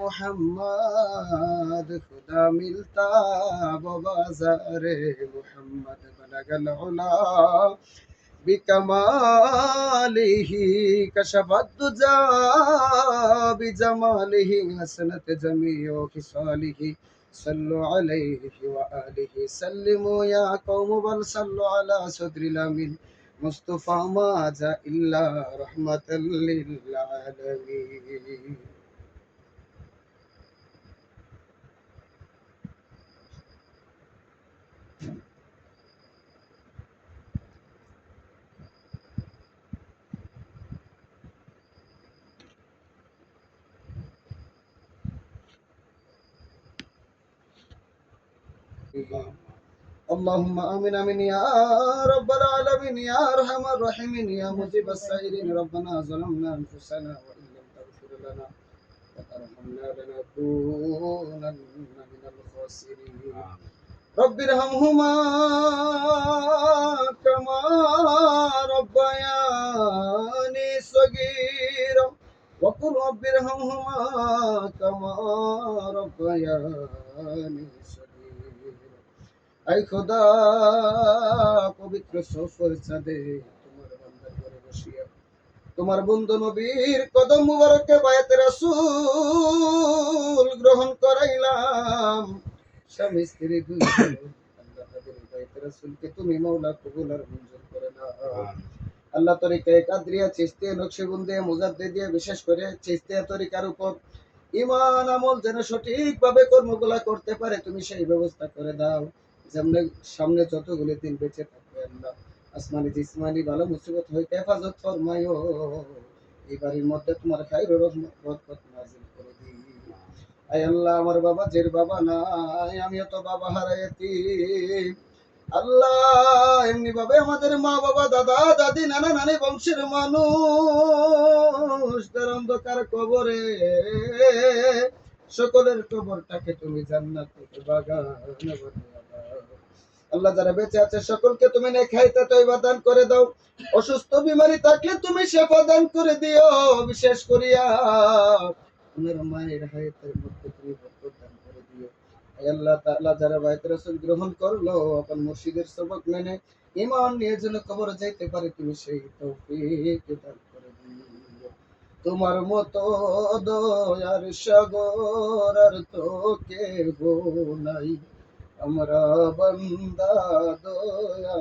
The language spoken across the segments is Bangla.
मोहम्मद खुदा मिलता वो बाज़ारे मोहम्मद बलगल उला बिकमालिही कशफत दुजा बिजमालिही हसनत जमीओ खिसालिही सल्लु अलैहि व आलिहि सल्लिमु या कौम बल सल्लु अला सदरिल अमीन मुस्तफा मा जा इल्ला रहमतल लिल आलमीन। اللهم آمين آمين يا رب العالمين يا أرحم الراحمين يا مجيب السائلين ربنا ظلمنا أنفسنا وإن لم تغفر لنا وترحمنا لنكونن من الخاسرين رب ارحمهما كما ربياني صغيرا وقل رب ارحمهما كما ربياني صغيرا আই খোদা পবিত্র সফর চাঁদে তোমার বান্দার ঘরে বসিয়া তোমার বন্ধু নবীর কদম মুবারকে বায়াতে রাসূল গ্রহণ করাইলাম স্বামী স্ত্রী দুই আল্লাহ তাদের বায়াতে রাসূলকে তুমি মাওলা কবুল আর মঞ্জুর করে নাও। আল্লাহ তরিকায়ে কাদরিয়া চিশতিয়া নকশবন্দিয়া মুজাদ্দিদিয়া বিশেষ করে চিশতিয়া তরিকার উপর ঈমান আমল যেন সঠিকভাবে কর্মগুলা করতে পারে তুমি সেই ব্যবস্থা করে দাও। যেমন সামনে যতগুলি দিন বেঁচে থাকবে আল্লাহ আসমানি জিসমানি ভালো মুসিবত হইতে হেফাজত ফরমাইও। এই বাড়ির মধ্যে তোমার খাইর রহমত বরকত নাযিল করে দিও। আয় আল্লাহ আমার বাবা জের বাবা নাই আমিও তো বাবা হারাইছি আল্লাহ এমনি ভাবে আমাদের মা বাবা দাদা দাদি নানা নানি বংশের মানুষ তার অন্ধকার কবরে সকলের কবরটাকে তুমি জান্নাতের বাগান বানিয়ে দাও। আল্লাহ যারা বেঁচে আছে সকলকে তুমি নেখাইতে তয়বা দান করে দাও। অসুস্থ বিমারি থাকলে তুমি শেফা দান করে দিও। বিশেষ করিয়া আমার মায়ের হায়াতের মধ্যে তুমি বরকত দান করে দিও। আল্লাহ তাআলা যারা বাইত রাসূল গ্রহণ করলো আপন মুর্শিদের সবক মেনে ঈমান নিয়ে যেন কবর যাইতে পারে তুমি সেই তৌফিক দান করে দিও। তোমার মতো দয়ার সাগর আর তো কেহ নাই আমরা বান্দা দয়া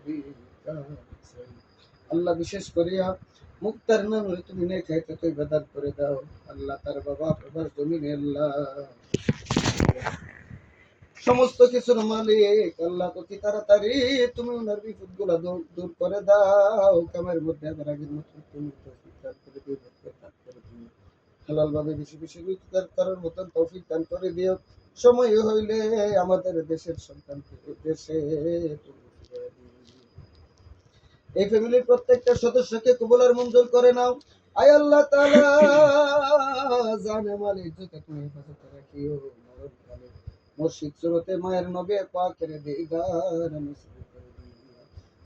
বিকাশ। আল্লাহ বিশেষ করিয়া মুক্তার নামে তুমি নে খাইতে তুই বেদাত করে দাও। আল্লাহ তার বাবা প্রভার জমিনে আল্লাহ সমস্ত কিছুর মালিক আল্লাহ অতি তাড়াতাড়ি তুমি ওনার বিপদ গুলা দূর করে দাও। কামের মধ্যে আবার আগের মতো তুমি তৌফিক দান করে দিও, বরকত দান করে দিও। হালাল ভাবে বেশি বেশি রোজগার করার মতন তৌফিক দান করে দিও। সময় হইলে আমাদের দেশের সন্তানকে দেশে তুমি ফিরিয়ে দিও। এই ফ্যামিলির প্রত্যেকটা সদস্যকে কবুল আর মঞ্জুর করে নাও। আয় আল্লাহ তাআলা জানে মাল ইজ্জতে তুমি হেফাজতে রাখিও। মরণকালে মুর্শিদ সুরতে মায়ের নবী পাকের দিদার নসিব করে দিও।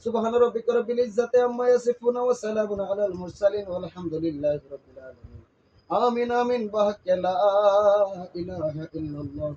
সুবহান রাব্বিকা রাব্বিল ইজ্জাতি আম্মা ইয়াসিফুন ওয়া সালামুন আলাল মুরসালিন ওয়ালহামদুলিল্লাহি রাব্বিল আলামিন। আমিন আমিন বাহাক্কে লা ইলাহা ইল্লাল্লাহ।